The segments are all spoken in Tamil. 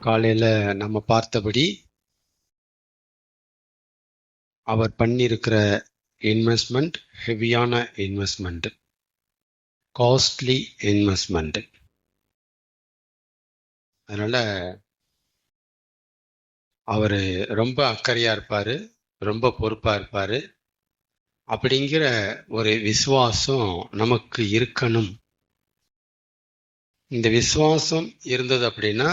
காலையில் நம்ம பார்த்தபடி அவர் பண்ணியிருக்கிற இன்வெஸ்ட்மெண்ட் ஹெவியான இன்வெஸ்ட்மெண்ட், காஸ்ட்லி இன்வெஸ்ட்மெண்ட். அதனால் அவர் ரொம்ப அக்கறையாக இருப்பார், ரொம்ப பொறுப்பாக இருப்பார். அப்படிங்கிற ஒரு விசுவாசம் நமக்கு இருக்கணும். இந்த விசுவாசம் இருந்தது அப்படின்னா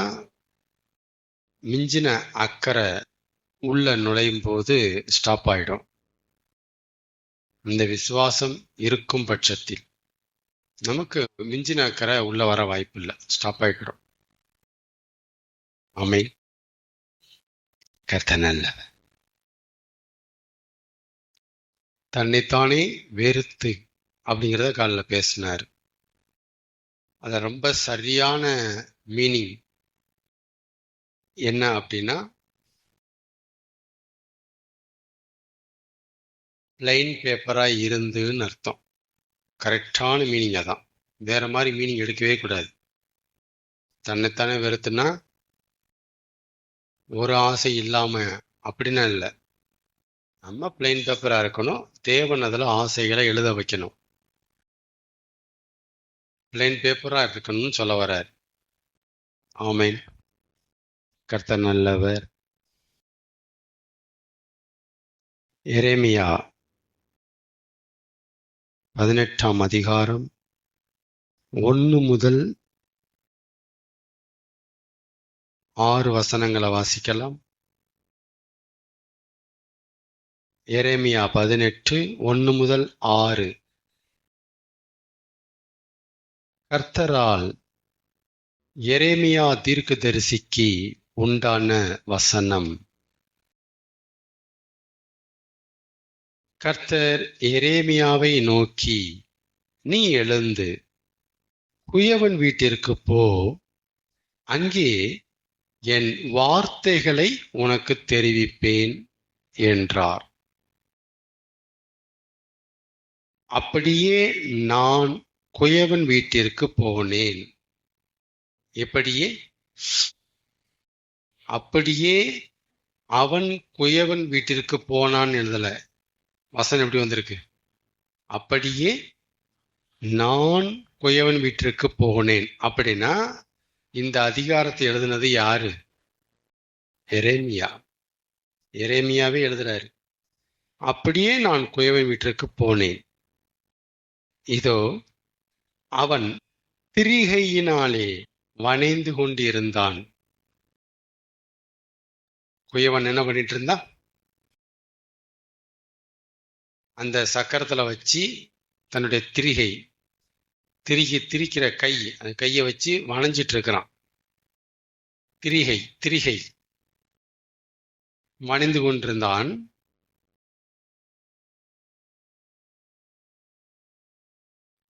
மிஞ்சின அக்கறை உள்ள நுழையும் போது ஸ்டாப் ஆயிடும். இந்த விசுவாசம் இருக்கும் பட்சத்தில் நமக்கு மிஞ்சின அக்கறை உள்ள வர வாய்ப்பு இல்லை, ஸ்டாப் ஆகிடும். ஆமென். கர்த்தர் நல்லவர். தன்னைத்தானே வெறுத்து அப்படிங்கிறத காலைல பேசினார். அது ரொம்ப சரியான மீனிங் என்ன அப்படின்னா, பிளைன் பேப்பராக இருந்துன்னு அர்த்தம். கரெக்டான மீனிங் அதான். வேற மாதிரி மீனிங் எடுக்கவே கூடாது. தன்னைத்தானே வெறுத்துனா ஒரு ஆசை இல்லாம அப்படின்னா இல்லை. நம்ம பிளைன் பேப்பரா இருக்கணும். தேவன் அதில் ஆசைகளை எழுத வைக்கணும். பிளைன் பேப்பரா இருக்கணும்னு சொல்ல வர்றார். ஆமென். கர்த்தர் நல்லவர். எரேமியா 18ஆம் அதிகாரம் 1 முதல் 6 வசனங்களை வாசிக்கலாம். எரேமியா 18 1 முதல் 6. கர்த்தரால் எரேமியா தீர்க்கதரிசிக்கு உண்டான வசனம். கர்த்தர் எரேமியாவை நோக்கி, நீ எழுந்து குயவன் வீட்டிற்கு போ, அங்கே என் வார்த்தைகளை உனக்கு தெரிவிப்பேன் என்றார். அப்படியே நான் குயவன் வீட்டிற்கு போனேன். அப்படியே அவன் குயவன் வீட்டிற்கு போனான் எழுதல. வசனம் எப்படி வந்திருக்கு? அப்படியே நான் குயவன் வீட்டிற்கு போனேன். அப்படின்னா இந்த அதிகாரத்தை எழுதினது யாரு? எரேமியா. எரேமியாவே எழுதுறாரு. அப்படியே நான் குயவன் வீட்டிற்கு போனேன். இதோ அவன் திரிகையினாலே வணைந்து கொண்டிருந்தான். குயவன் என்ன பண்ணிட்டு இருந்தான்? அந்த சக்கரத்துல வச்சு தன்னுடைய திரிக்கிற கை, அந்த கையை வச்சு வணைஞ்சிட்டு இருக்கிறான். திரிகை வணைந்து கொண்டிருந்தான்.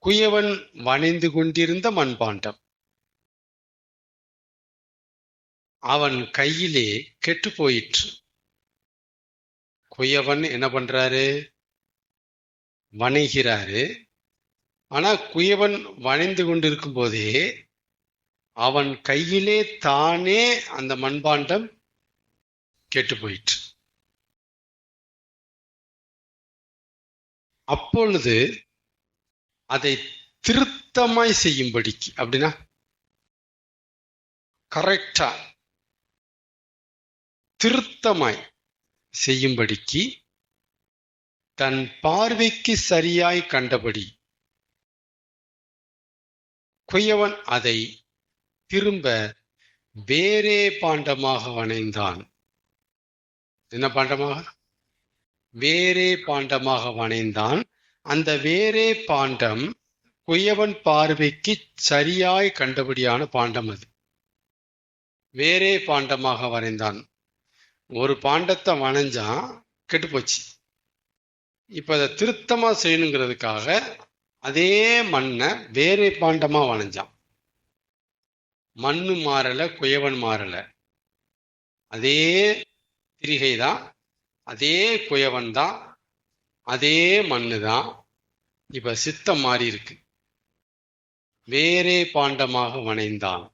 குயவன் வணைந்து கொண்டிருந்த மண்பாண்டம் அவன் கையிலே கெட்டு போயிற்று. குயவன் என்ன பண்றாரு? வணைகிறாரு. ஆனா குயவன் வணைந்து கொண்டிருக்கும் போதே அவன் கையிலே தானே அந்த மண்பாண்டம் கெட்டு போயிற்று. அப்பொழுது அதை திருத்தமாய் செய்யும்படிக்கு, அப்படின்னா கரெக்டா திருத்தமாய் செய்யும்படிக்கு தன் பார்வைக்கு சரியாய் கண்டபடி குயவன் அதை திரும்ப வேறே பாண்டமாக வணைந்தான். என்ன பாண்டமாக? வேறே பாண்டமாக வணைந்தான். அந்த வேறே பாண்டம் குயவன் பார்வைக்கு சரியாய் கண்டபடியான பாண்டம். அது வேறே பாண்டமாக வரைந்தான். ஒரு பாண்டத்தை வணைஞ்சான், கெட்டு போச்சு. இப்ப அதை திருத்தமா செய்யணுங்கிறதுக்காக அதே மண்ணை வேறே பாண்டமா வணைஞ்சான். மண்ணு மாறல, குயவன் மாறல. அதே திரிகை தான், அதே குயவன் தான், அதே மண்ணு தான். இப்ப சித்தம் மாறி இருக்கு. வேறே பாண்டமாக வணைந்தான்.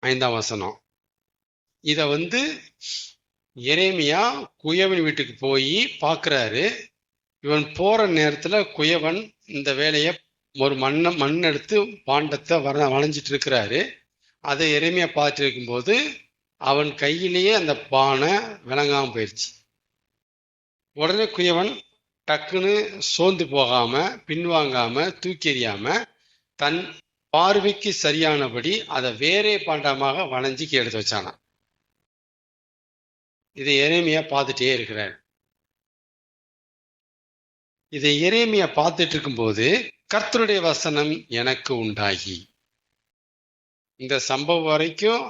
5ஆம் வசனம். இத எரேமியா குயவன் வீட்டுக்கு போய் பார்க்குறாரு. இவன் போற நேரத்துல குயவன் இந்த வேலையை ஒரு மண் எடுத்து பாண்டத்தை வளைஞ்சிட்டு இருக்கிறாரு. அதை எரேமியா பார்த்துட்டு இருக்கும்போது அவன் கையிலேயே அந்த பானை விளங்காம போயிடுச்சு. உடனே குயவன் டக்குன்னு சோர்ந்து போகாம பின்வாங்காம தூக்கி எறியாம தன் பார்வைக்கு சரியானபடி அதை வேறே பாண்டமாக வளைஞ்சிக்கு எடுத்து வச்சானான். இதை எரேமியா பார்த்துட்டே இருக்கிறார். இதை எரேமியா பார்த்துட்டு இருக்கும்போது கர்த்தருடைய வசனம் எனக்கு உண்டாகி, இந்த சம்பவம் வரைக்கும்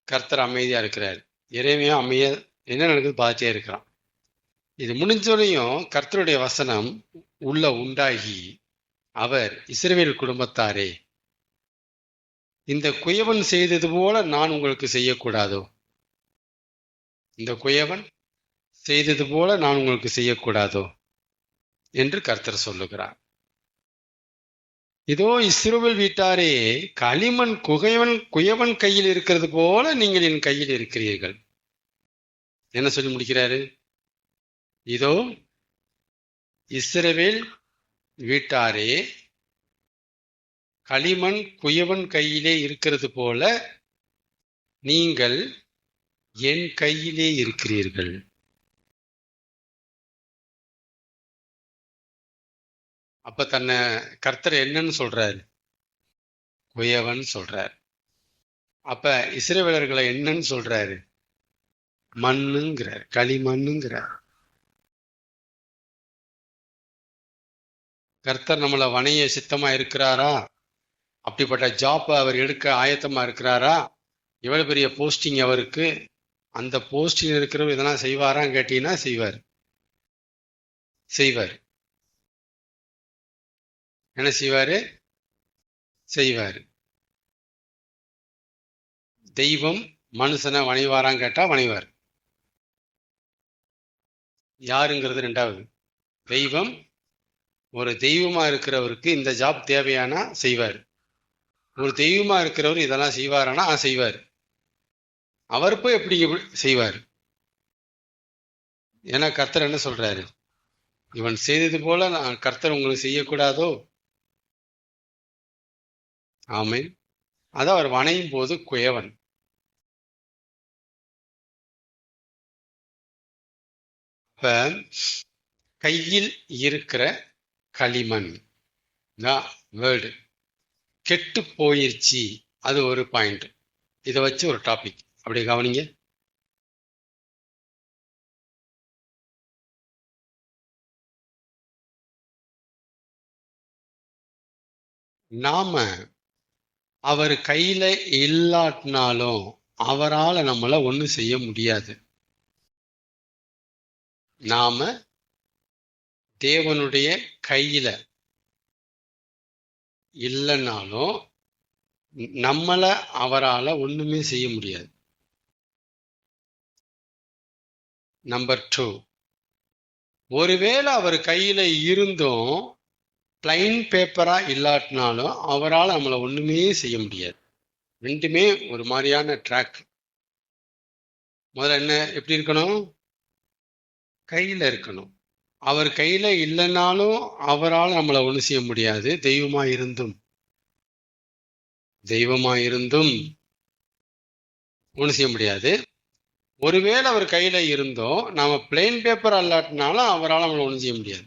கர்த்தர் அமைதியா இருக்கிறார். எரேமியா அமைதியா என்ன நடக்குது பார்த்துட்டே இருக்கிறான். இது முடிஞ்சோடையும் கர்த்தருடைய வசனம் உள்ள உண்டாகி, அவர் இஸ்ரவேல் குடும்பத்தாரே, இந்த குயவன் செய்தது போல நான் உங்களுக்கு செய்யக்கூடாதோ? இந்த குயவன் செய்தது போல நான் உங்களுக்கு செய்யக்கூடாதோ என்று கர்த்தர் சொல்லுகிறார். இதோ இஸ்ரவேல் வீட்டாரே, களிமண் குயவன் கையில் இருக்கிறது போல நீங்கள் என் கையில் இருக்கிறீர்கள். என்ன சொல்லி முடிக்கிறாரு? இதோ இஸ்ரவேல் வீட்டாரே, களிமண் குயவன் கையிலே இருக்கிறது போல நீங்கள் என் கையிலே இருக்கிறீர்கள். அப்ப தன்னை கர்த்தர் என்னன்னு சொல்றாரு? குயவன் சொல்றார். அப்ப இஸ்ரவேலர்களை என்னன்னு சொல்றாரு? மண்ணுங்கிறார், களிமண்ணுங்கிறார். கர்த்தர் நம்மளை வணைய சித்தமா இருக்கிறாரா? அப்படிப்பட்ட ஜாப் அவர் எடுக்க ஆயத்தமா இருக்கிறாரா? எவ்வளவு பெரிய போஸ்டிங் அவருக்கு. அந்த போஸ்டிங் இருக்கிறவர் இதெல்லாம் செய்வாரான்னு கேட்டீங்கன்னா செய்வார். என்ன செய்வாரு? செய்வார். தெய்வம் மனுஷனை வணைவாரான்னு கேட்டா வணைவார். யாருங்கிறது ரெண்டாவது. தெய்வம் ஒரு தெய்வமா இருக்கிறவருக்கு இந்த ஜாப் தேவையானா செய்வார். ஒரு தெய்வமா இருக்கிறவர் இதெல்லாம் செய்வாரானா செய்வார். அவர் போய் எப்படி செய்வார்? ஏன்னா கர்த்தர் என்ன சொல்றாரு? இவன் செய்தது போல நான் கர்த்தர் உங்களுக்கு செய்யக்கூடாதோ? ஆமென். அதான் அவர் வணையும் போது குயவன். இப்ப கையில் இருக்கிற களிமண் தான் வேர்டு. கெட்டு போயிருச்சு, அது ஒரு பாயிண்ட். இதை வச்சு ஒரு டாபிக் அப்படி கவனிங்க. நாம அவர் கையில இல்லாட்டினாலும் அவரால் நம்மள ஒண்ணும் செய்ய முடியாது. நாம தேவனுடைய கையில இல்லைன்னாலும் நம்மள அவரால் ஒண்ணுமே செய்ய முடியாது. நம்பர் 2, ஒருவேளை அவர் கையில இருந்தும் பிளைன் பேப்பரா இல்லாட்டினாலும் அவரால் நம்மளை ஒண்ணுமே செய்ய முடியாது. ரெண்டுமே ஒரு மாதிரியான ட்ராக். முதல்ல என்ன, எப்படி இருக்கணும்? கையில இருக்கணும். அவர் கையில இல்லைன்னாலும் அவரால் நம்மளை ஒண்ணும் செய்ய முடியாது. தெய்வமா இருந்தும் ஒண்ணும் செய்ய முடியாது. ஒருவேளை அவர் கையில இருந்தோம் நாம பிளைன் பேப்பர் அல்லாட்டினாலும் அவரால் நம்மளை ஒண்ணும் செய்ய முடியாது.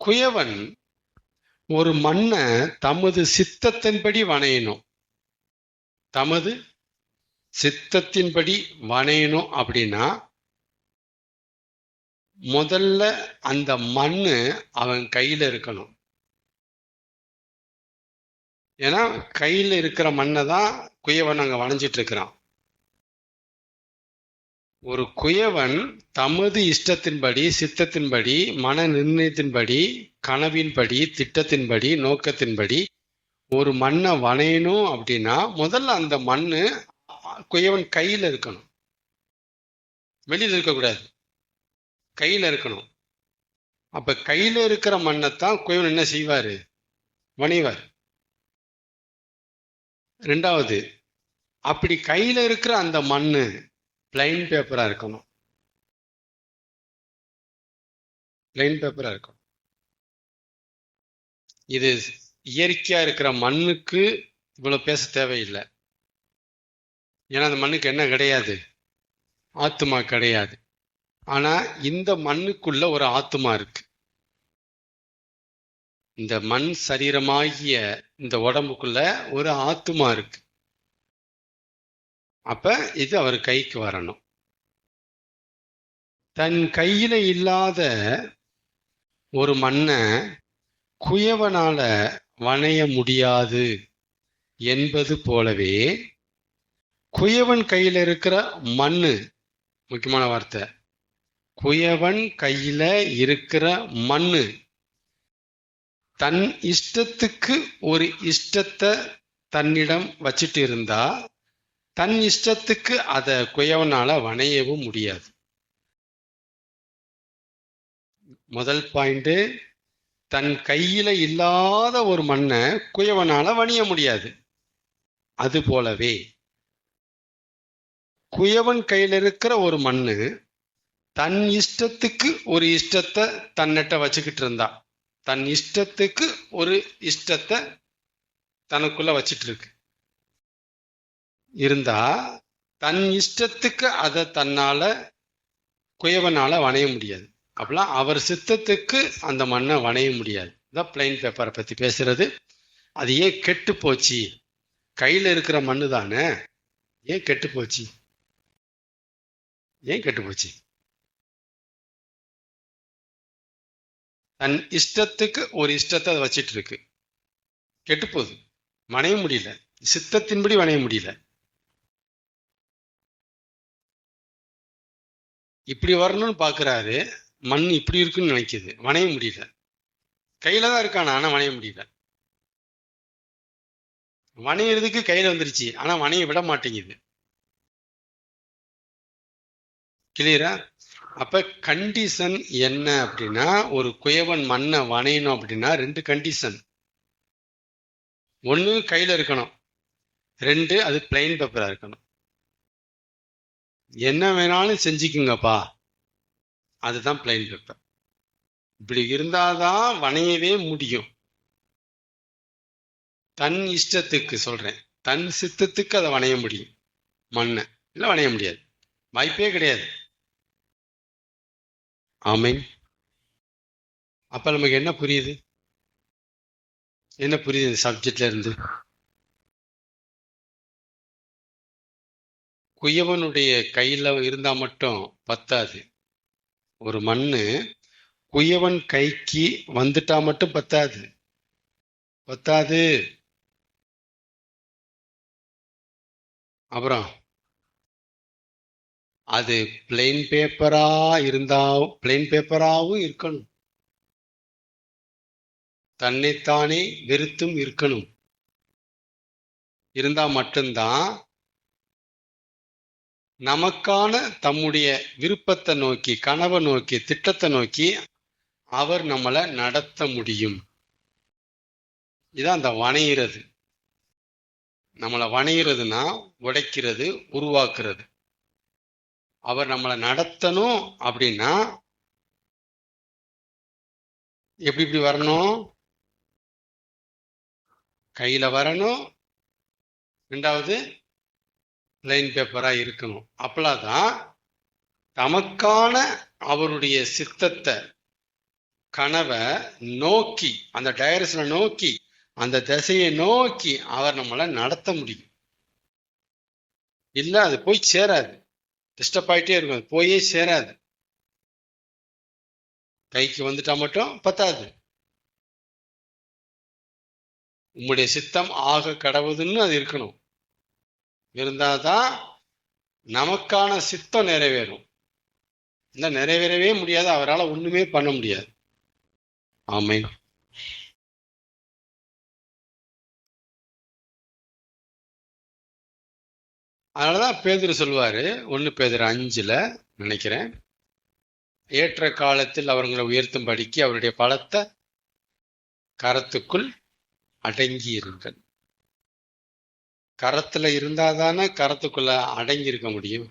குயவன் ஒரு மண்ணை தமது சித்தத்தின்படி வணையணும். தமது சித்தத்தின்படி வணையணும் அப்படின்னா முதல்ல அந்த மண்ணு அவன் கையில இருக்கணும். ஏன்னா கையில இருக்கிற மண்ணை தான் குயவன் அங்க வணைஞ்சிட்டு இருக்கிறான். ஒரு குயவன் தமது இஷ்டத்தின்படி, சித்தத்தின்படி, மன நிர்ணயத்தின்படி, கனவின்படி, திட்டத்தின்படி, நோக்கத்தின்படி ஒரு மண்ணை வணையணும் அப்படின்னா முதல்ல அந்த மண்ணு குயவன் கையில இருக்கணும். வெளியில இருக்கக்கூடாது, கையில இருக்கணும். அப்ப கையில இருக்கிற மண்ணைத்தான் குயவன் என்ன செய்வாரு? வணைவார். ரெண்டாவது, அப்படி கையில இருக்கிற அந்த மண்ணு பிளைன் பேப்பரா இருக்கணும். பிளைன் பேப்பரா இருக்கணும். இது இயற்கையா இருக்கிற மண்ணுக்கு இவ்வளவு பேச தேவையில்லை. ஏன்னா அந்த மண்ணுக்கு என்ன கிடையாது? ஆத்துமா கிடையாது. ஆனா இந்த மண்ணுக்குள்ள ஒரு ஆத்துமா இருக்கு. இந்த மண் சரீரமாகிய இந்த உடம்புக்குள்ள ஒரு ஆத்துமா இருக்கு. அப்ப இது அவர் கைக்கு வரணும். தன் கையில இல்லாத ஒரு மண்ணை குயவனால வணைய முடியாது என்பது போலவே, குயவன் கையில இருக்கிற மண்ணு, முக்கியமான வார்த்தை, குயவன் கையில இருக்கிற மண்ணு தன் இஷ்டத்துக்கு ஒரு இஷ்டத்தை தன்னிடம் வச்சிட்டு இருந்தா தன் இஷ்டத்துக்கு அதை குயவனால வணையவும் முடியாது. முதல் பாயிண்ட், தன் கையில இல்லாத ஒரு மண்ணை குயவனால வணிய முடியாது. அது போலவே குயவன் கையில இருக்கிற ஒரு மண்ணு தன் இஷ்டத்துக்கு ஒரு இஷ்டத்தை தன்னிட்ட வச்சுக்கிட்டு இருந்தா, தன் இஷ்டத்துக்கு ஒரு இஷ்டத்தை தனக்குள்ள வச்சிட்டு இருக்கு இருந்தா தன் இஷ்டத்துக்கு அதை தன்னால குயவனால வணைய முடியாது. அப்படிலாம் அவர் சித்தத்துக்கு அந்த மண்ணை வணைய முடியாது. இதான் பிளைன் பேப்பரை பத்தி பேசுறது. அது ஏன் கெட்டு போச்சு? கையில இருக்கிற மண்ணு தானே, ஏன் கெட்டு போச்சு? ஏன் கெட்டு போச்சு? தன் இஷ்டத்துக்கு ஒரு இஷ்டத்தை அதை வச்சிட்டு இருக்கு, கெட்டு போகுது, வணைய முடியல, சித்தத்தின்படி வணைய முடியல. இப்படி வரணும்னு பாக்குறாரு, மண் இப்படி இருக்குன்னு நினைக்குது, வணைய முடியல. கையில தான் இருக்கான, ஆனா வணைய முடியல. வணையிறதுக்கு கையில வந்துருச்சு, ஆனா வணைய விட மாட்டேங்குது. கிளியரா? அப்ப கண்டிஷன் என்ன அப்படின்னா, ஒரு குயவன் மண்ணை வணையணும் அப்படின்னா ரெண்டு கண்டிஷன். ஒண்ணு கையில இருக்கணும், ரெண்டு அது பிளைன் பேப்பரா இருக்கணும். என்ன வேணாலும் செஞ்சுக்குங்கப்பா, அதுதான் பிளைன் பேப்பர். இப்படி இருந்தாதான் வணையவே முடியும். தன் இஷ்டத்துக்கு சொல்றேன், தன் சித்தத்துக்கு அதை வணைய முடியும். மண்ணை இல்லை வணைய முடியாது, வாய்ப்பே கிடையாது. ஆமென். அப்ப நமக்கு என்ன புரியுது? என்ன புரியுது இந்த சப்ஜெக்ட்ல இருந்து? குயவனுடைய கையில இருந்தா மட்டும் பத்தாது. ஒரு மண்ணு குயவன் கைக்கு வந்துட்டா மட்டும் பத்தாது. அப்புறம் அது பிளைன் பேப்பரா இருந்தா, பிளைன் பேப்பராவும் இருக்கணும், தன்னைத்தானே வெறுத்தும் இருக்கணும். இருந்தா மட்டும்தான் நமக்கான தம்முடைய விருப்பத்தை நோக்கி, கனவை நோக்கி, திட்டத்தை நோக்கி அவர் நம்மளை நடத்த முடியும். இதான் அந்த வணையிறது. நம்மளை வணையிறதுன்னா உடைக்கிறது, உருவாக்குறது. அவர் நம்மளை நடத்தணும் அப்படின்னா எப்படி இப்படி வரணும்? கையில வரணும், ரெண்டாவது பிளைன் பேப்பரா இருக்கணும். அப்பலாதான் தமக்கான அவருடைய சித்தத்தை, கனவை நோக்கி, அந்த டைரக்ஷனை நோக்கி, அந்த திசையை நோக்கி அவர் நம்மளை நடத்த முடியும். இல்ல அது போய் சேராது, டிஸ்டர்ப் ஆயிட்டே இருக்கும், அது போயே சேராது. கைக்கு வந்துட்டா மட்டும் பத்தாது. உம்முடைய சித்தம் ஆக கடவுதுன்னு அது இருக்கணும். இருந்தாதான் நமக்கான சித்தம் நிறைவேறும். இல்ல நிறைவேறவே முடியாது, அவரால் ஒண்ணுமே பண்ண முடியாது. ஆமென். அதனாலதான் பேதுரு சொல்லுவாரு, 1 பேதுரு 5 நினைக்கிறேன், ஏற்ற காலத்தில் அவர்களை உயர்த்தும்படிக்கு அவருடைய பலத்த கரத்துக்குள் அடங்கி இருங்கள். கரத்துல இருந்தாதானே கரத்துக்குள்ள அடங்கி இருக்க முடியும்.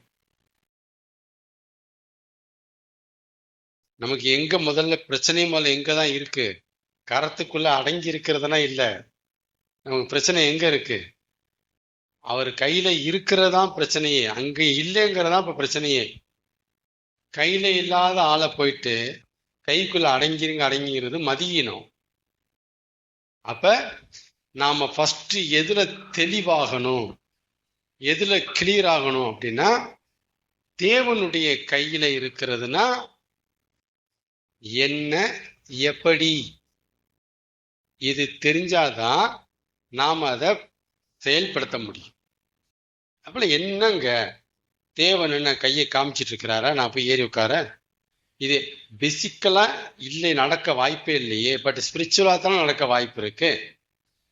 நமக்கு எங்க முதல்ல பிரச்சனையும் முதல்ல எங்கதான் இருக்கு? கரத்துக்குள்ள அடங்கி இருக்கிறதுனா இல்ல. நமக்கு பிரச்சனை எங்க இருக்கு? அவர் கையில இருக்கிறதான் பிரச்சனையே. அங்க இல்லைங்கிறதா இப்ப பிரச்சனையே. கையில இல்லாத ஆளை போயிட்டு கைக்குள்ள அடங்கிறது மதியினம். அப்ப நாம ஃபர்ஸ்ட் எதுல தெளிவாகணும், எதுல கிளியர் ஆகணும் அப்படின்னா, தேவனுடைய கையில இருக்கிறதுனா என்ன, எப்படி, இது தெரிஞ்சாதான் நாம அதை செயல்படுத்த முடியும். அப்ப என்னங்க, தேவன் என்ன கையை காமிச்சிட்டு இருக்கிறாரா, நான் போய் ஏறி உட்கார? இது பிசிக்கலா இல்லை, நடக்க வாய்ப்பே இல்லையே. பட் ஸ்பிரிச்சுவலா தானே நடக்க வாய்ப்பு இருக்கு.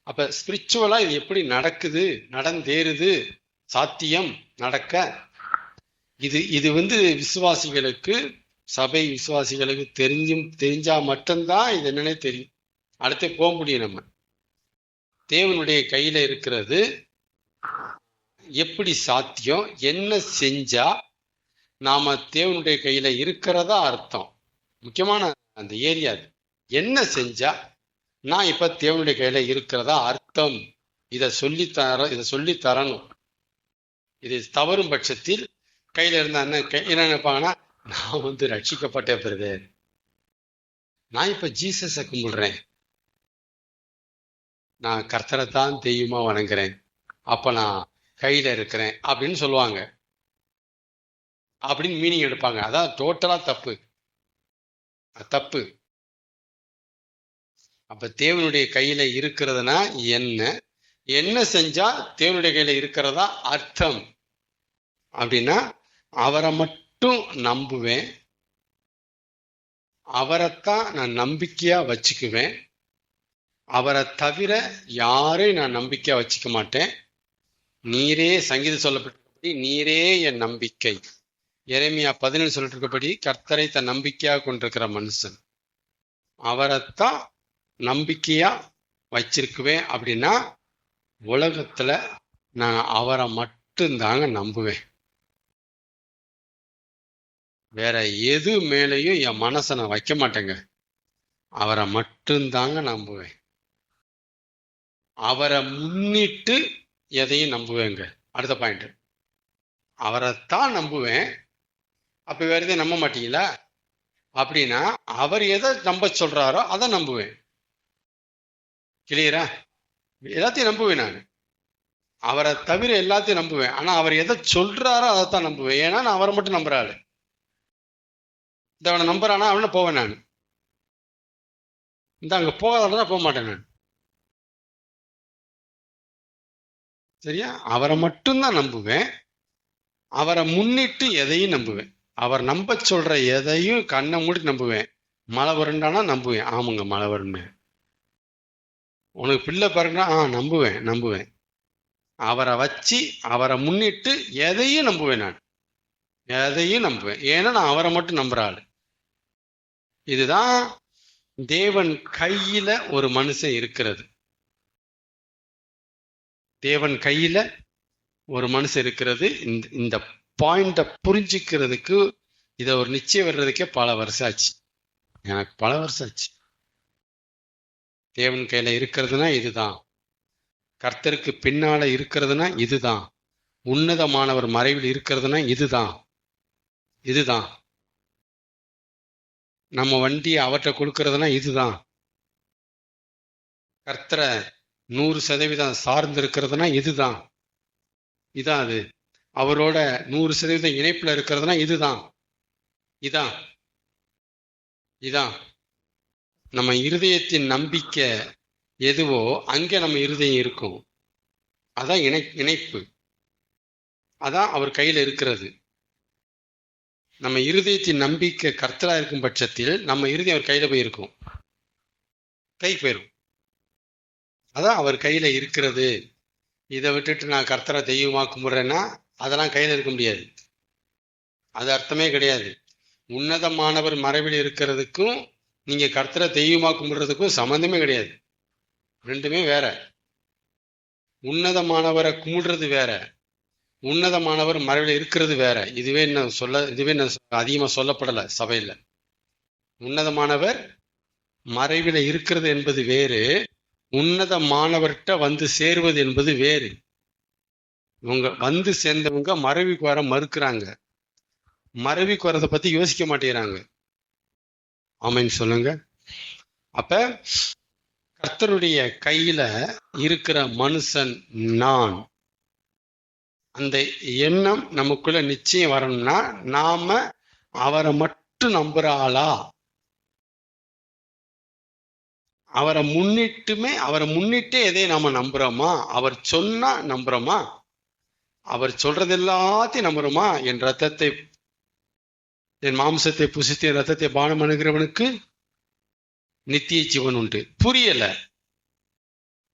அப்ப ஸ்பிரிச்சுவலா இது எப்படி நடக்குது, நடந்தேறுது, சாத்தியம் நடக்க? இது விசுவாசிகளுக்கு, சபை விசுவாசிகளுக்கு தெரிஞ்சா மட்டும்தான் இது என்னன்னே தெரியும். அடுத்து போக முடியும். நம்ம தேவனுடைய கையில இருக்கிறது எப்படி சாத்தியம், என்ன செஞ்சா நாம தேவனுடைய கையில இருக்கிறதா அர்த்தம். முக்கியமான அந்த ஏரியா என்ன செஞ்சா நான் இப்ப தேவனுடைய கையில இருக்கிறதா அர்த்தம். இதை சொல்லி தரணும். இது தவறும் பட்சத்தில் கையில இருந்தா என்ன நினைப்பாங்கன்னா, நான் ரட்சிக்கப்பட்ட பிறகு நான் இப்ப ஜீசஸை கும்பிடுறேன், நான் கர்த்தரை தான் தெய்வமா வணங்குறேன், அப்ப நான் கையில இருக்கிறேன் அப்படின்னு சொல்லுவாங்க. அப்படின்னு மீனிங் எடுப்பாங்க. அதான் டோட்டலா தப்பு. தப்பு. அப்ப தேவனுடைய கையில இருக்கிறதுனா என்ன செஞ்சா தேவனுடைய கையில இருக்கிறதா அர்த்தம் அப்படின்னா, அவரை மட்டும் நம்புவேன், அவரைத்தான் நான் நம்பிக்கையா வச்சுக்குவேன், அவரை தவிர யாரையும் நான் நம்பிக்கையா வச்சுக்க மாட்டேன். நீரே, சங்கீதம் சொல்லப்பட்டபடி நீரே என் நம்பிக்கை. எரேமியா 17 சொல்லிட்டு இருக்கப்படி கர்த்தரை தன் நம்பிக்கையா கொண்டிருக்கிற மனுஷன், அவரைத்தான் நம்பிக்கையா வச்சிருக்குவேன். அப்படின்னா உலகத்துல நான் அவரை மட்டும்தாங்க நம்புவேன். வேற எது மேலையும் என் மனசை நான் வைக்க மாட்டேங்க. அவரை மட்டும்தாங்க நம்புவேன். அவரை முன்னிட்டு எதையும் நம்புவேங்க. அடுத்த பாயிண்ட், அவரைத்தான் நம்புவேன். அப்ப வேற எதையும் நம்ப மாட்டீங்களா? அப்படின்னா அவர் எதை நம்ப சொல்றாரோ அதை நம்புவேன். கிளியரா? எல்லாத்தையும் நம்புவேன் நான். அவரை தவிர எல்லாத்தையும் நம்புவேன். ஆனா அவர் எதை சொல்றாரோ அதைத்தான் நம்புவேன். ஏன்னா நான் அவரை மட்டும் நம்புறாள். இந்த அவனை நம்புறானா அவனை போவேன் நான். இந்த அங்க போகாதான் போக மாட்டேன் நான். சரியா? அவரை மட்டும்தான் நம்புவேன். அவரை முன்னிட்டு எதையும் நம்புவேன். அவர் நம்ப சொல்ற எதையும் கண்ணை மூடி நம்புவேன். மழை வருண்டானா நம்புவேன். ஆமாங்க, மழை வருன்னு. உனக்கு பிள்ளை பிறகுனா நம்புவேன். அவரை வச்சு அவரை முன்னிட்டு எதையும் நம்புவேன் நான். எதையும் நம்புவேன். ஏன்னா நான் அவரை மட்டும் நம்புறாள். இதுதான் தேவன் கையில ஒரு மனுஷன் இருக்கிறது. தேவன் கையில ஒரு மனுஷன் இருக்கிறது. இந்த பாயிண்ட புரிஞ்சுக்கிறதுக்கு இதை ஒரு நிச்சயம் வர்றதுக்கே பல வருஷம் ஆச்சு. எனக்கு பல வருஷம் ஆச்சு. தேவன் கையில இருக்கிறதுனா இதுதான். கர்த்தருக்கு பின்னால இருக்கிறதுனா இதுதான். உன்னதமானவர் மறைவில் இருக்கிறதுனா இதுதான். நம்ம வண்டியை அவற்றை கொடுக்கறதுனா இதுதான். கர்த்தரை 100% சார்ந்து இருக்கிறதுனா இதுதான். அது அவரோட 100% இணைப்புல இருக்கிறதுனா இதான். நம்ம இருதயத்தின் நம்பிக்கை எதுவோ அங்கே நம்ம இருதயம் இருக்கும். அதான் இணைப்பு. அதான் அவர் கையில இருக்கிறது. நம்ம இருதயத்தின் நம்பிக்கை கர்த்தரா இருக்கும் பட்சத்தில் நம்ம இருதயம் அவர் கையில போயிருக்கும், கைக்கு போயிரும். அதான் அவர் கையில இருக்கிறது. இதை விட்டுட்டு நான் கர்த்தரை தெய்வமா கும்பிடுறேன்னா அதெல்லாம் கையில இருக்க முடியாது. அது அர்த்தமே கிடையாது. உன்னதமானவர் மறைவில் இருக்கிறதுக்கும் நீங்க கர்த்தரை தெய்வமா கும்பிடுறதுக்கும் சம்பந்தமே கிடையாது. ரெண்டுமே வேற. உன்னதமானவரை கும்பிடுறது வேற, உன்னதமானவர் மறைவில் இருக்கிறது வேற. இதுவே அதிகமா சொல்லப்படல சபையில. உன்னதமானவர் மறைவில் இருக்கிறது என்பது வேறு, உன்னதமானவர்கிட்ட வந்து சேருவது என்பது வேறு. இவங்க வந்து சேர்ந்தவங்க மறைவுக்கு வர மறுக்கிறாங்க, மறைவுக்கு வரதை பத்தி யோசிக்க மாட்டேங்கிறாங்க. ஆமைன்னு சொல்லுங்க. அப்ப கர்த்தருடைய கையில இருக்கிற மனுஷன் நான், அந்த எண்ணம் நமக்குள்ள நிச்சயம் வரணும்னா நாம அவரை மட்டும் நம்புற ஆளா, அவரை முன்னிட்டே எதை நாம நம்புறோமா, அவர் சொன்னா நம்புறோமா, அவர் சொல்றது எல்லாத்தையும் நம்புறோமா. என் மாம்சத்தை புசித்து என் ரத்தத்தை பானம் அணுகிறவனுக்கு நித்திய ஜீவன் உண்டு. புரியல,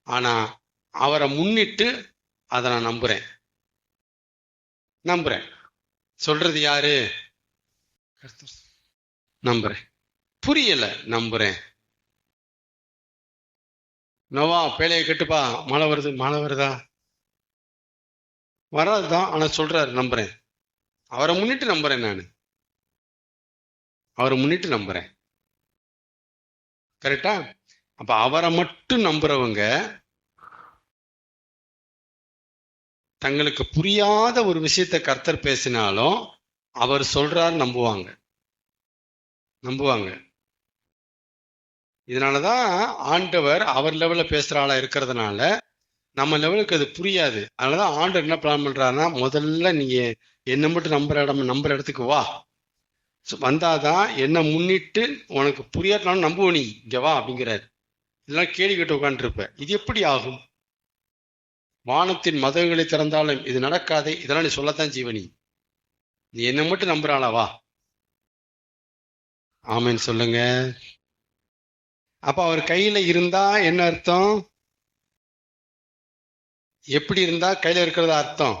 ஆனா அவரை முன்னிட்டு அதை நான் நம்புறேன். சொல்றது யாரு? நம்புறேன். புரியல, நம்புறேன். நோவா பேழையை கட்டுப்பா, மழை வருதா? வராதுதான், ஆனா சொல்றாரு நம்புறேன். அவரை முன்னிட்டு நம்புறேன், நான் அவரை முன்னிட்டு நம்புறேன். கரெக்டா? அப்ப அவரை மட்டும் நம்புறவங்க தங்களுக்கு புரியாத ஒரு விஷயத்தை கர்த்தர் பேசினாலும் அவர் சொல்றாரு நம்புவாங்க. இதனாலதான் ஆண்டவர் அவர் லெவல்ல பேசுற ஆளா இருக்கிறதுனால நம்ம லெவலுக்கு அது புரியாது. அதனாலதான் ஆண்டவர் என்ன பிளான் பண்றாருன்னா, முதல்ல நீங்க என்ன மட்டும் நம்புற இடத்துக்கு வா, வந்தாதான் என்ன முன்னிட்டு உனக்கு புரியாட்டாலும் நம்புவ, நீ இங்க வா அப்படிங்கிறாரு. இதெல்லாம் கேள்வி கேட்டு உட்காந்துருப்ப. இது எப்படி ஆகும்? வானத்தின் மதகுகளை திறந்தாலும் இது நடக்காதே, இதெல்லாம் நீ சொல்லத்தான் ஜீவனி. நீ என்ன மட்டும் நம்புறாளா, வா. ஆமேன்னு சொல்லுங்க. அப்ப அவர் கையில இருந்தா என்ன அர்த்தம்? எப்படி இருந்தா கையில இருக்கிறதா அர்த்தம்?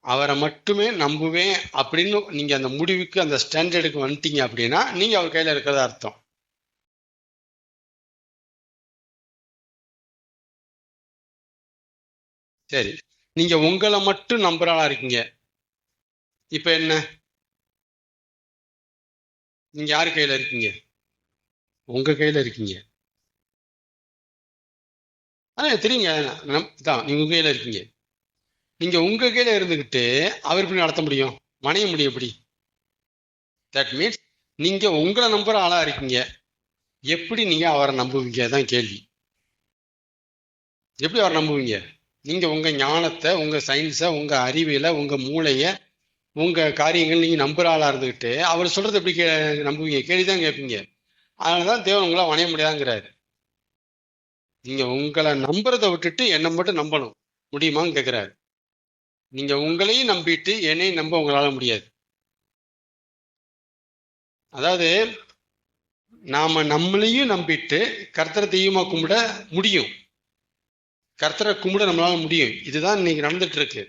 அவரை மட்டுமே நம்புவேன் அப்படின்னு நீங்க அந்த முடிவுக்கு, அந்த ஸ்டாண்டர்டுக்கு வந்துட்டீங்க அப்படின்னா நீங்க அவர் கையில இருக்கிறதா அர்த்தம். சரி, நீங்க உங்களை மட்டும் நம்புறாளா இருக்கீங்க. இப்ப என்ன, நீங்க யாரு கையில இருக்கீங்க? உங்க கையில இருக்கீங்க. தெரியுங்க, நீங்க உங்க கையில இருக்கீங்க. நீங்க உங்க கையில இருந்துகிட்டு அவர் எப்படி நடத்த முடியும், வணைய முடியும் எப்படி? தட் மீன்ஸ் நீங்க உங்களை நம்புற ஆளா இருக்கீங்க. எப்படி நீங்க அவரை நம்புவீங்க தான் கேள்வி. எப்படி அவரை நம்புவீங்க? நீங்க உங்க ஞானத்தை, உங்க சயின்ஸை, உங்க அறிவியலை, உங்க மூளைய, உங்க காரியங்கள் நீங்க நம்புற ஆளா இருந்துகிட்டு அவர் சொல்றது எப்படி நம்புவீங்க? கேள்விதான் கேட்பீங்க. அதனாலதான் தேவன் உங்களை வணைய முடியாதுங்கிறாரு. நீங்க உங்களை நம்புறதை விட்டுட்டு என்னை மட்டும் நம்பணும் முடியுமான்னு கேட்கிறாரு. நீங்க உங்களையும் நம்பிட்டு என்னையும் நம்ப உங்களால முடியாது. அதாவது நாம நம்மளையும் நம்பிட்டு கர்த்தரை தெய்வமா கும்பிட முடியும், கர்த்தரை கும்பிட நம்மளால முடியும். இதுதான் இன்னைக்கு நடந்துட்டு இருக்கு.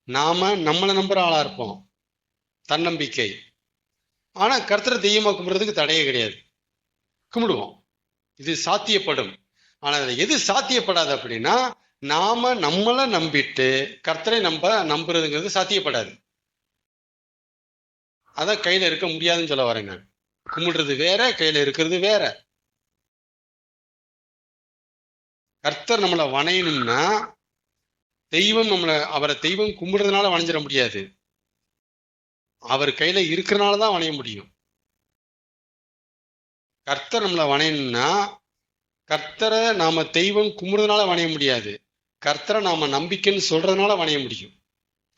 நாம நம்மளை நம்புற ஆளா இருப்போம், தன்னம்பிக்கை. ஆனா கர்த்தரை தெய்வமா கும்பிடுறதுக்கு தடையே கிடையாது, கும்பிடுவோம். இது சாத்தியப்படும். ஆனா எது சாத்தியப்படாது அப்படின்னா, நாம நம்மளை நம்பிட்டு கர்த்தரை நம்புறதுங்கிறது சாத்தியப்படாது. அதான் கையில இருக்க முடியாதுன்னு சொல்ல வரேன் நான். கும்பிடுறது வேற, கையில இருக்கிறது வேற. கர்த்தர் நம்மளை வணையணும்னா அவரை தெய்வம் கும்பிடுறதுனால வணைஞ்சிட முடியாது, அவர் கையில இருக்கிறனாலதான் வணைய முடியும். கர்த்தர் நம்மளை வணையணும்னா கர்த்தரை நாம தெய்வம் கும்பிடுறதுனால வணைய முடியாது, கர்த்தரை நாம நம்பிக்கைன்னு சொல்றதுனால வணைய முடியும்,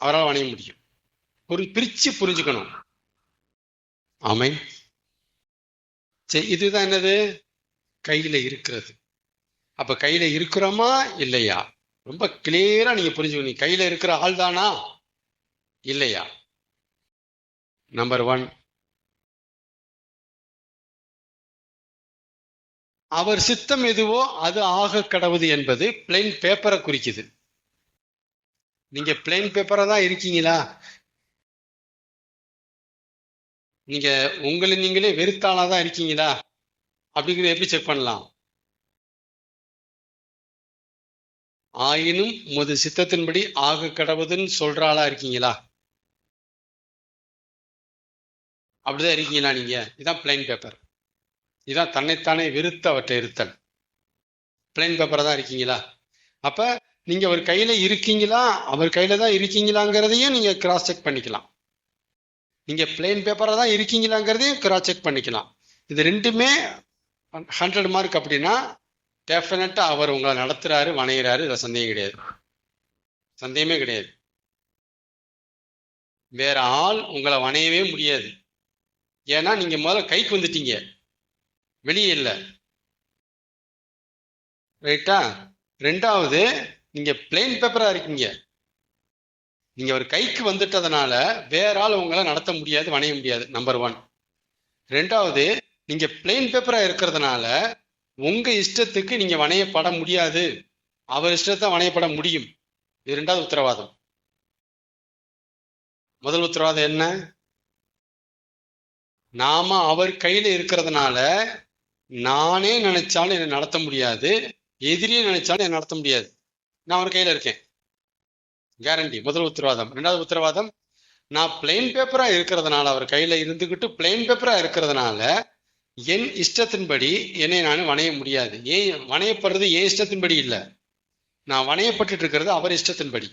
அவரால் வணைய முடியும். ஒரு பிரிச்சு புரிஞ்சுக்கணும். ஆமை. சரி, இதுதான் என்னது? கையில இருக்கிறது. அப்ப கையில இருக்கிறோமா இல்லையா? ரொம்ப கிளியரா நீங்க புரிஞ்சுக்கணும். கையில இருக்கிற ஆள் தானா இல்லையா? நம்பர் 1, அவர் சித்தம் எதுவோ அது ஆக கடவுது என்பது பிளைன் பேப்பரை குறிக்குது. நீங்க பிளைன் பேப்பரா தான் இருக்கீங்களா? நீங்க உங்களை நீங்களே வெறுத்தாளாதான் இருக்கீங்களா? அப்படிங்கிறத எப்படி செக் பண்ணலாம்? ஆயினும் உமது சித்தத்தின்படி ஆக கடவுதுன்னு சொல்ற ஆளா இருக்கீங்களா? அப்படிதான் இருக்கீங்களா நீங்க? இதான் பிளைன் பேப்பர். இதான் தன்னைத்தானே வெறுத்து அவற்றை இருத்தல். பிளைன் பேப்பரா தான் இருக்கீங்களா? அப்ப நீங்க அவர் கையில இருக்கீங்களா, அவர் கையில தான் இருக்கீங்களாங்கிறதையும் நீங்க கிராஸ் செக் பண்ணிக்கலாம். நீங்க பிளைன் பேப்பரா தான் இருக்கீங்களாங்கிறதையும் கிராஸ் செக் பண்ணிக்கலாம். இது ரெண்டுமே 100 மார்க். அப்படின்னா டெஃபினட்டா அவர் உங்களை நடத்துறாரு, வணைகிறாரு. இதுல சந்தேகம் கிடையாது, சந்தேகமே கிடையாது. வேற ஆள் உங்களை வணையவே முடியாது. ஏன்னா நீங்க முதல்ல கைக்கு வந்துட்டீங்க, வெளியே இல்லை. ரைட்டா? ரெண்டாவது, நீங்க பிளைன் பேப்பரா இருக்கீங்க. நீங்க ஒரு கைக்கு வந்துட்டதுனால வேற ஆள் உங்களை நடத்த முடியாது, வணைய முடியாது. நம்பர் 1. ரெண்டாவது, நீங்க பிளைன் பேப்பரா இருக்கிறதுனால உங்க இஷ்டத்துக்கு நீங்க வணையப்பட முடியாது, அவர் இஷ்டத்தை வணையப்பட முடியும். இது ரெண்டாவது உத்தரவாதம். முதல் உத்தரவாதம் என்ன? நாம அவர் கையில இருக்கிறதுனால நானே நினைச்சாலும் என்னை நடத்த முடியாது, எதிரியே நினைச்சாலும் என்னை நடத்த முடியாது. நான் அவர் கையில இருக்கேன், கேரண்டி. முதல் உத்தரவாதம். ரெண்டாவது உத்தரவாதம், நான் பிளைன் பேப்பரா இருக்கிறதுனால, அவர் கையில இருந்துகிட்டு பிளைன் பேப்பரா இருக்கிறதுனால என் இஷ்டத்தின்படி என்னை நான் வணைய முடியாது. ஏன் வணையப்படுறது? ஏன் இஷ்டத்தின்படி இல்லை, நான் வணையப்பட்டு இருக்கிறது அவர் இஷ்டத்தின்படி.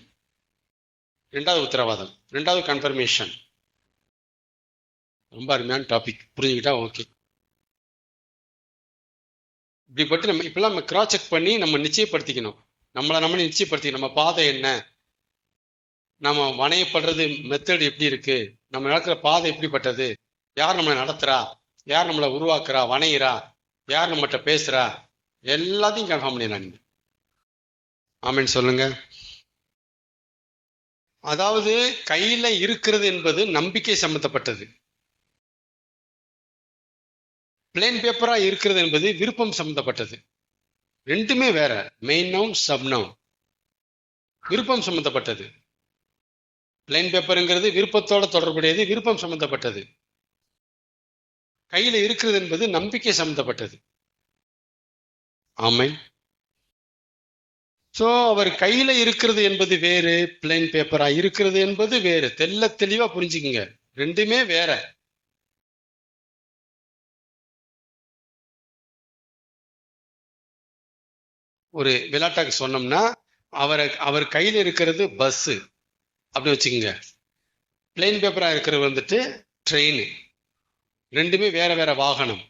ரெண்டாவது உத்தரவாதம், ரெண்டாவது கன்ஃபர்மேஷன். ரொம்ப அருமையான டாபிக், புரிஞ்சுக்கிட்டா ஓகே. இப்படிப்பட்டு நம்ம இப்பெல்லாம் நம்ம கிராஸ் செக் பண்ணி நம்ம நிச்சயப்படுத்திக்கணும், நம்மளை நிச்சயப்படுத்திக்கணும். நம்ம பாதை என்ன, நம்ம வணையப்படுறது மெத்தட் எப்படி இருக்கு, நம்ம நடக்கிற பாதை எப்படிப்பட்டது, யார் நம்மளை நடத்துறா, யார் நம்மளை உருவாக்குறா, வணையிறா, யார் நம்மகிட்ட பேசுறா, எல்லாத்தையும் கன்ஃபார்ம் பண்ணிடலாம் நீங்க. ஆமீன் சொல்லுங்க. அதாவது கையில இருக்கிறது என்பது நம்பிக்கை சம்பந்தப்பட்டது. பிளைன் பேப்பரா இருக்கிறது என்பது விருப்பம் சம்பந்தப்பட்டது. ரெண்டுமே வேற. Main noun, sub noun. விருப்பம் சம்பந்தப்பட்டது. பிளைன் பேப்பருங்கிறது விருப்பத்தோட தொடர்புடையது, விருப்பம் சம்பந்தப்பட்டது. கையில இருக்கிறது என்பது நம்பிக்கை சம்பந்தப்பட்டது. ஆமை. சோ அவர் கையில இருக்கிறது என்பது வேறு, பிளைன் பேப்பரா இருக்கிறது என்பது வேறு. தெல்ல தெளிவா புரிஞ்சுக்குங்க, ரெண்டுமே வேற. ஒரு விளையாட்டாக்கு சொன்னோம்னா, அவர் கையில இருக்கிறது பஸ் அப்படி வச்சுக்கோங்க. பிளைன் பேப்பரா இருக்கிறது வந்துட்டு ட்ரெயின். ரெண்டுமே வேற வேற வாகனம்.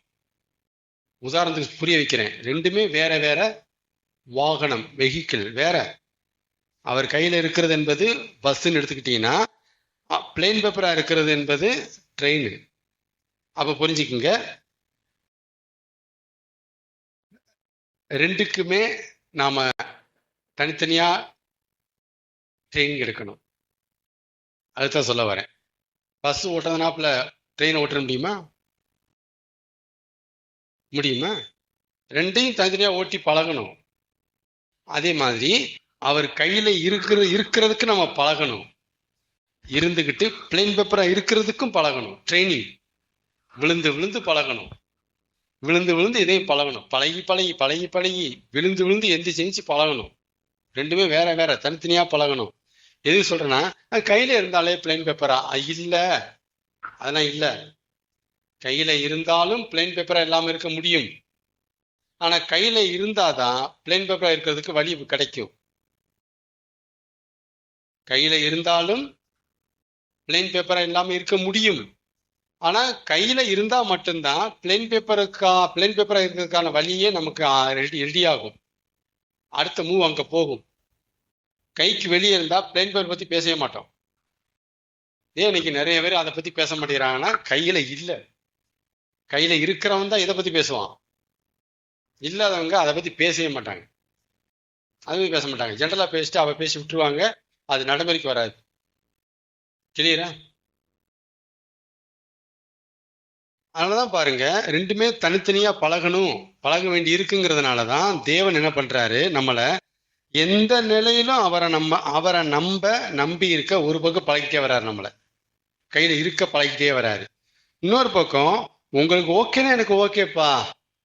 உதாரணத்துக்கு புரிய வைக்கிறேன், ரெண்டுமே வேற வேற வாகனம், வெஹிக்கிள் வேற. அவர் கையில இருக்கிறது என்பது பஸ்ன்னு எடுத்துக்கிட்டீங்கன்னா, பிளைன் பேப்பரா இருக்கிறது என்பது ட்ரெயின். அப்ப புரிஞ்சுக்குங்க, ரெண்டுக்குமே நாம தனித்தனியா ட்ரெயின் எடுக்கணும். அதுதான் சொல்ல வரேன். பஸ் ஓட்டுறதுனாப்புல ட்ரெயின் ஓட்ட முடியுமா? முடியுமா? ரெண்டையும் தனித்தனியா ஓட்டி பழகணும். அதே மாதிரி அவர் கையில இருக்கிறதுக்கு நம்ம பழகணும், இருந்துகிட்டு பிளைன் பேப்பரா இருக்கிறதுக்கும் பழகணும். ட்ரைனிங். விழுந்து விழுந்து பழகணும், விழுந்து விழுந்து இதையும் பழகணும். பழகி பழகி பழகி பழகி விழுந்து விழுந்து எந்திரிச்சு பழகணும். ரெண்டுமே வேற வேற, தனித்தனியா பழகணும். எது சொல்றேன்னா, கையில இருந்தாலே பிளைன் பேப்பரா இல்ல, அதெல்லாம் இல்ல. கையில இருந்தாலும் பிளைன் பேப்பரா இல்லாம இருக்க முடியும். ஆனா கையில இருந்தாதான் பிளைன் பேப்பரா இருக்கிறதுக்கு வழி கிடைக்கும். கையில இருந்தாலும் பிளைன் பேப்பரா இல்லாம இருக்க முடியும். ஆனா கையில இருந்தா மட்டும்தான் பிளைன் பேப்பரா இருக்கிறதுக்கான வழியே நமக்கு ரெடி ஆகும். அடுத்த மூவ் அங்க போகும். கைக்கு வெளியே இருந்தா பிளைன் பேப்பர் பத்தி பேசவே மாட்டோம். ஏன் இன்னைக்கு நிறைய பேர் அதை பத்தி பேச மாட்டேங்கிறாங்கன்னா, கையில இல்ல. கையில இருக்கிறவன் தான் இதை பத்தி பேசுவான், இல்லாதவங்க அதை பத்தி பேசவே மாட்டாங்க. அதுவும் பேச மாட்டாங்க, ஜென்ரலா பேசிட்டு அவ பேசி விட்டுருவாங்க. அது நடைமுறைக்கு வராது. கிளியரா? அதனாலதான் பாருங்க, ரெண்டுமே தனித்தனியா பழக வேண்டி இருக்குங்கிறதுனாலதான் தேவன் என்ன பண்றாரு, நம்மள எந்த நிலையிலும் அவரை நம்பி இருக்க ஒரு பக்கம் பழகிட்டே வர்றாரு. நம்மள கையில இருக்க பழகிட்டே வர்றாரு. இன்னொரு பக்கம் உங்களுக்கு ஓகேன்னா எனக்கு ஓகேப்பா,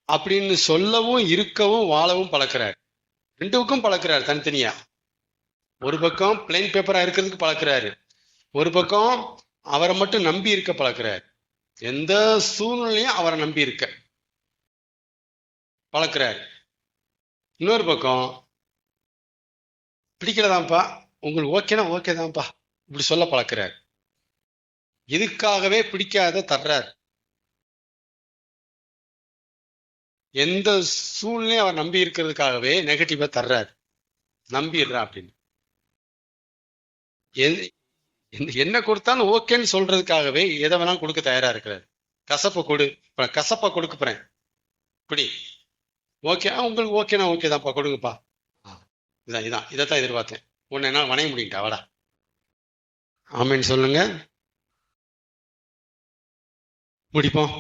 அப்படின்னு சொல்லவும் இருக்கவும் வாழவும் பழக்கிறார். ரெண்டுக்கும் பழக்கிறார் தனித்தனியா. ஒரு பக்கம் பிளைன் பேப்பரா இருக்கிறதுக்கு பழக்கிறாரு, ஒரு பக்கம் அவரை மட்டும் நம்பி இருக்க பழக்கிறார். எந்த சூழ்நிலையும் அவரை நம்பி இருக்க பழக்கிறார். இன்னொரு பக்கம் பிடிக்கலதான்ப்பா, உங்களுக்கு ஓகேனா ஓகே தான்ப்பா இப்படி சொல்ல பழக்கிறார். இதுக்காகவே பிடிக்காத தர்றார். எந்த சூழ்நிலையும் அவர் நம்பி இருக்கிறதுக்காகவே நெகட்டிவா தர்றார். நம்பிடுறா அப்படின்னு என்ன கொடுத்தாலும் ஓகேன்னு சொல்றதுக்காகவே எதை வேணாலும் கொடுக்க தயாரா இருக்கிறார். கசப்பை கொடு, கசப்பா கொடுக்க போறேன் இப்படி. ஓகே உங்களுக்கு ஓகேனா ஓகே தான்ப்பா கொடுங்கப்பா. இதான் இதைத்தான் எதிர்பார்த்தேன். உன்னை என்னால் வணைய முடியும்டா வாடா. ஆமேன்னு சொல்லுங்க. முடிப்போம்.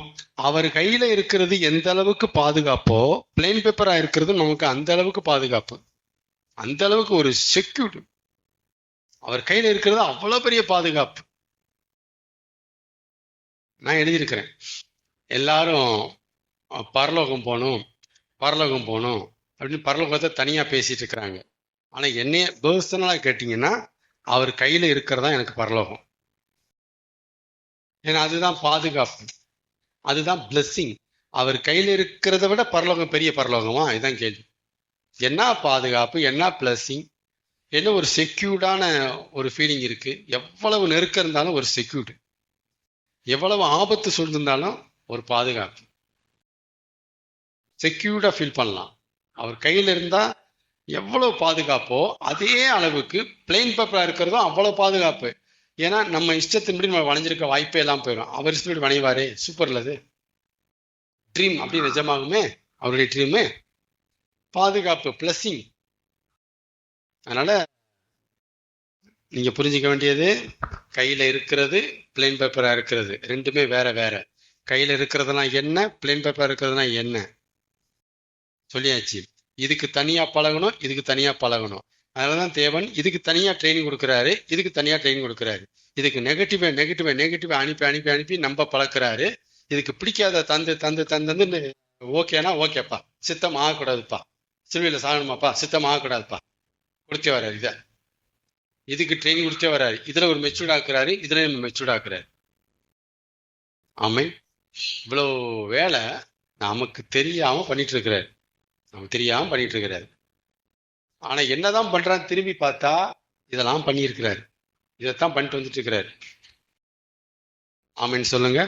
அவர் கையில இருக்கிறது எந்த அளவுக்கு பாதுகாப்போ, பிளைன் பேப்பரா இருக்கிறது நமக்கு அந்த அளவுக்கு பாதுகாப்பு, அந்த அளவுக்கு ஒரு செக்யூர். அவர் கையில இருக்கிறது அவ்வளவு பெரிய பாதுகாப்பு. நான் எழுதியிருக்கிறேன், எல்லாரும் பரலோகம் போகணும் பரலோகம் போகணும் அப்படின்னு பரலோகத்தை தனியா பேசிட்டு இருக்கிறாங்க. ஆனா என்னைய பர்சனலா கேட்டீங்கன்னா அவர் கையில இருக்கிறதா எனக்கு பரலோகம். ஏன்னா அதுதான் பாதுகாப்பு, அதுதான் பிளெஸ்ஸிங். அவர் கையில இருக்கிறத விட பரலோகம் பெரிய பரலோகமா? இதுதான் கேள்வி. என்ன பாதுகாப்பு, என்ன பிளெஸ்ஸிங், என்ன ஒரு செக்யூர்டான ஒரு ஃபீலிங் இருக்கு. எவ்வளவு நெருக்கம் இருந்தாலும் ஒரு செக்யூர்டு, எவ்வளவு ஆபத்து சூழ்ந்திருந்தாலும் ஒரு பாதுகாப்பு, செக்யூர்டா ஃபீல் பண்ணலாம். அவர் கையில இருந்தா எவ்வளவு பாதுகாப்போ அதே அளவுக்கு பிளைன் பேப்பரா இருக்கிறதும் அவ்வளவு பாதுகாப்பு. ஏன்னா நம்ம இஷ்டத்தின்படி நம்ம வளைஞ்சிருக்க வாய்ப்பே எல்லாம் போயிடும். அவர் இஷ்டப்படி வணைவாரே, சூப்பர்ல அது. ட்ரீம் அப்படி நிஜமாகுமே, அவருடைய ட்ரீமு. பாதுகாப்பு, பிளஸிங். அதனால நீங்க புரிஞ்சுக்க வேண்டியது, கையில இருக்கிறது பிளைன் பேப்பரா இருக்கிறது ரெண்டுமே வேற வேற. கையில இருக்கிறதுனா என்ன, பிளைன் பேப்பர் இருக்கிறதுனா என்ன சொல்லியாச்சு. இதுக்கு தனியா பழகணும், இதுக்கு தனியா பழகணும். அதனாலதான் தேவன் இதுக்கு தனியா ட்ரைனிங் கொடுக்குறாரு, இதுக்கு தனியா ட்ரைனிங் கொடுக்குறாரு. இதுக்கு நெகட்டிவா அனுப்பி அனுப்பி அனுப்பி நம்ப பழக்கிறாரு. இதுக்கு பிடிக்காத தந்து தந்து தந்து ஓகேனா ஓகேப்பா, சித்தம் ஆகக்கூடாதுப்பா, சிலுவையில சாகணுமாப்பா, சித்தம் ஆகக்கூடாதுப்பா கொடுத்தே வர்றாரு. இதுக்கு ட்ரைனிங் கொடுத்தே வர்றாரு. இதுல ஒரு மெச்சூர்ட் ஆக்குறாரு, இதுல மெச்சூர்ட் ஆக்குறாரு. ஆமை இவ்வளவு வேலை நமக்கு தெரியாம பண்ணிட்டு இருக்கிறாரு, நமக்கு தெரியாம பண்ணிட்டு இருக்கிறாரு. ஆனா என்னதான் பண்றான்னு திரும்பி பார்த்தா இதெல்லாம் பண்ணியிருக்கிறாரு, இதைத்தான் பண்ணிட்டு வந்துட்டு இருக்கிறாரு. ஆமைன்னு சொல்லுங்க.